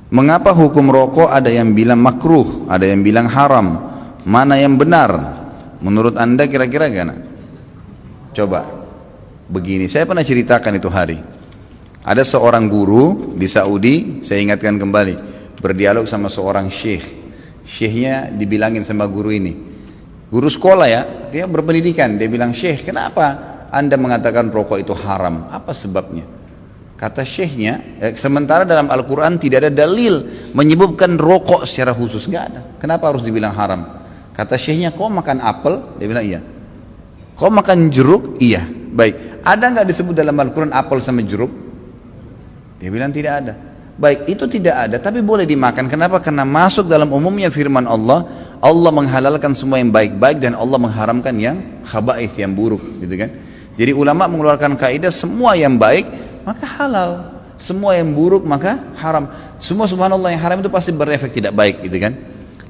Mengapa hukum rokok ada yang bilang makruh, ada yang bilang haram? Mana yang benar? Menurut anda kira-kira gimana? Coba, begini, saya pernah ceritakan itu hari. Ada seorang guru di Saudi, saya ingatkan kembali, berdialog sama seorang syekh. Syekhnya dibilangin sama guru ini, guru sekolah ya, dia berpendidikan, dia bilang, syekh, kenapa anda mengatakan rokok itu haram? Apa sebabnya? Kata syekhnya, sementara dalam Al-Quran tidak ada dalil menyebutkan rokok secara khusus, nggak ada. Kenapa harus dibilang haram? Kata syekhnya, kau makan apel? Dia bilang iya. Kau makan jeruk? Iya. Baik, ada nggak disebut dalam Al-Quran apel sama jeruk? Dia bilang tidak ada. Baik, itu tidak ada, tapi boleh dimakan. Kenapa? Karena masuk dalam umumnya firman Allah, Allah menghalalkan semua yang baik-baik dan Allah mengharamkan yang khaba'ith, yang buruk, gitu kan? Jadi ulama mengeluarkan kaidah semua yang baik maka halal, semua yang buruk maka haram. Semua subhanallah yang haram itu pasti berefek tidak baik, gitu kan?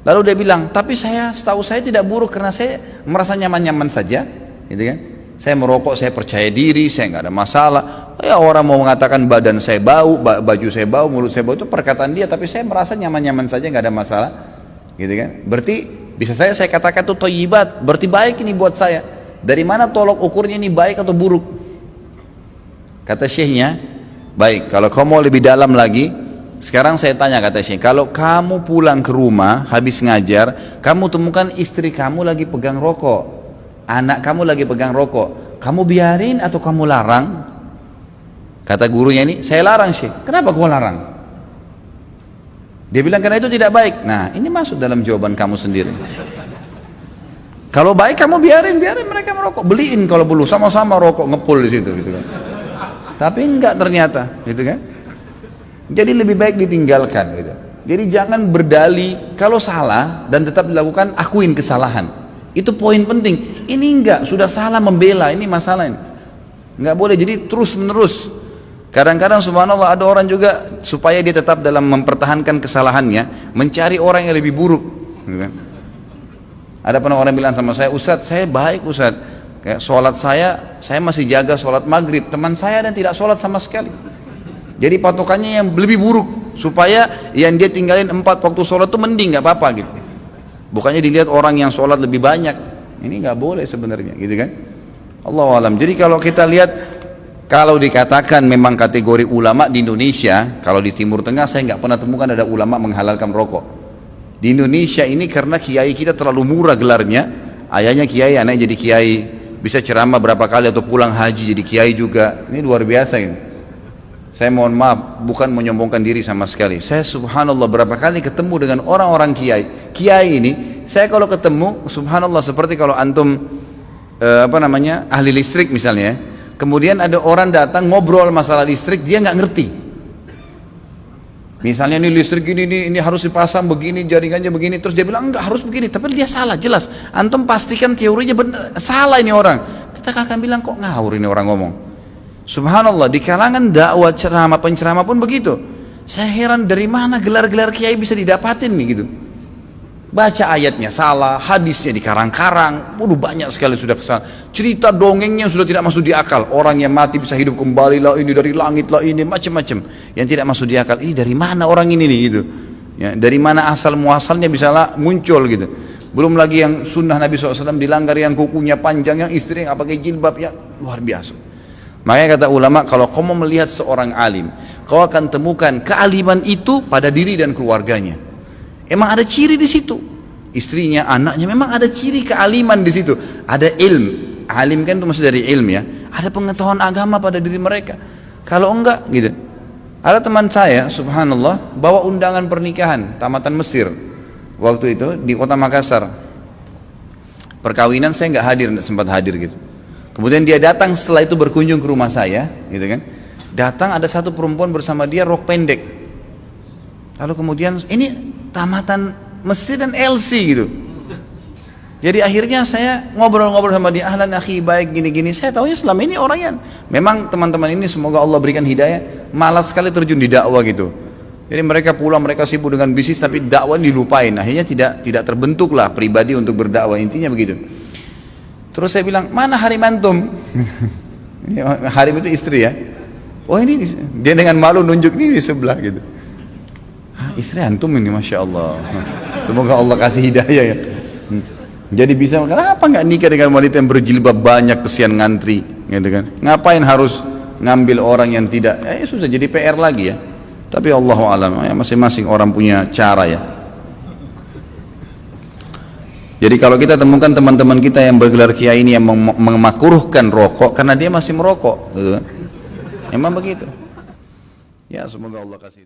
Lalu dia bilang, tapi setahu saya tidak buruk karena saya merasa nyaman-nyaman saja, gitu kan? Saya merokok, saya percaya diri, saya nggak ada masalah. Ya orang mau mengatakan badan saya bau, baju saya bau, mulut saya bau, itu perkataan dia, tapi saya merasa nyaman-nyaman saja, nggak ada masalah, gitu kan? Berarti bisa saya katakan itu thayyibat, berarti baik ini buat saya. Dari mana tolok ukurnya ini baik atau buruk? Kata syekhnya, baik, kalau kamu mau lebih dalam lagi, sekarang saya tanya, kata syekh, kalau kamu pulang ke rumah habis ngajar, kamu temukan istri kamu lagi pegang rokok, anak kamu lagi pegang rokok, kamu biarin atau kamu larang? Kata gurunya ini, saya larang syekh. Kenapa kau larang? Dia bilang karena itu tidak baik. Nah, ini masuk dalam jawaban kamu sendiri. Kalau baik kamu biarin mereka merokok, beliin kalau perlu, sama-sama rokok ngepul di situ, gitu kan. Tapi enggak ternyata, gitu kan. Jadi lebih baik ditinggalkan, gitu. Jadi jangan berdalih kalau salah dan tetap dilakukan, akuin kesalahan. Itu poin penting. Ini enggak, sudah salah membela, ini masalah ini. Enggak boleh, jadi terus menerus. Kadang-kadang subhanallah ada orang juga supaya dia tetap dalam mempertahankan kesalahannya, mencari orang yang lebih buruk, gitu kan. Ada pernah orang bilang sama saya, Ustadz saya baik Ustadz, kayak sholat saya masih jaga sholat maghrib, teman saya dan tidak sholat sama sekali. Jadi patokannya yang lebih buruk, supaya yang dia tinggalin 4 waktu sholat itu mending, gak apa-apa gitu. Bukannya dilihat orang yang sholat lebih banyak, ini gak boleh sebenarnya, gitu kan. Allahu alam. Jadi kalau kita lihat, kalau dikatakan memang kategori ulama di Indonesia, kalau di Timur Tengah saya nggak pernah temukan ada ulama menghalalkan rokok. Di Indonesia ini karena kiai kita terlalu murah gelarnya, ayahnya kiai, anaknya jadi kiai, bisa ceramah berapa kali atau pulang haji jadi kiai juga. Ini luar biasa ini. Saya mohon maaf, bukan menyombongkan diri sama sekali. Saya subhanallah berapa kali ketemu dengan orang-orang kiai ini, saya kalau ketemu subhanallah seperti kalau antum ahli listrik misalnya, kemudian ada orang datang ngobrol masalah listrik, dia nggak ngerti. Misalnya ini listrik ini harus dipasang begini, jaringannya begini, terus dia bilang enggak harus begini, tapi dia salah jelas. Antum pastikan teorinya benar, salah ini orang. Kita akan bilang kok ngawur ini orang ngomong. Subhanallah, di kalangan dakwah ceramah penceramah pun begitu. Saya heran dari mana gelar-gelar kiai bisa didapatin nih gitu. Baca ayatnya salah, hadisnya dikarang-karang, banyak sekali sudah kesalahan. Cerita dongengnya sudah tidak masuk di akal. Orang yang mati bisa hidup kembali lah, ini dari langit lah, ini macam-macam. Yang tidak masuk di akal, ini dari mana orang ini nih gitu. Ya, dari mana asal muasalnya bisa muncul gitu. Belum lagi yang sunnah Nabi SAW dilanggar, yang kukunya panjang, yang istri nggak pakai jilbab, yang luar biasa. Makanya kata ulama, kalau kau mau melihat seorang alim, kau akan temukan kealiman itu pada diri dan keluarganya. Emang ada ciri di situ, istrinya, anaknya, memang ada ciri kealiman di situ. Ada ilm, alim kan itu maksud dari ilm ya. Ada pengetahuan agama pada diri mereka. Kalau enggak, gitu. Ada teman saya, subhanallah, bawa undangan pernikahan tamatan Mesir waktu itu di kota Makassar. Perkawinan saya nggak hadir, nggak sempat hadir gitu. Kemudian dia datang setelah itu berkunjung ke rumah saya, gitu kan. Datang ada satu perempuan bersama dia rok pendek. Lalu kemudian ini tamatan Mesir dan LC gitu. Jadi akhirnya saya ngobrol-ngobrol sama dia, ahlan akhi, baik gini-gini. Saya tahunya selama ini orang yang memang teman-teman ini semoga Allah berikan hidayah, malas sekali terjun di dakwah gitu. Jadi mereka pulang, mereka sibuk dengan bisnis, tapi dakwah dilupain. Akhirnya tidak terbentuklah pribadi untuk berdakwah, intinya begitu. Terus saya bilang, mana harim antum? Harim itu istri ya. Oh ini dia dengan malu nunjuk ini di sebelah gitu. istri antum ini Masya Allah. Semoga Allah kasih hidayah ya. Jadi bisa, kenapa nggak nikah dengan wanita yang berjilbab banyak, kesian ngantri, gitu kan? Ngapain harus ngambil orang yang tidak? Ya susah, jadi PR lagi ya. Tapi Allahu alam, ya masing-masing orang punya cara ya. Jadi kalau kita temukan teman-teman kita yang bergelar kiai ini yang memakruhkan rokok karena dia masih merokok, gitu kan? Emang begitu. Ya semoga Allah kasih.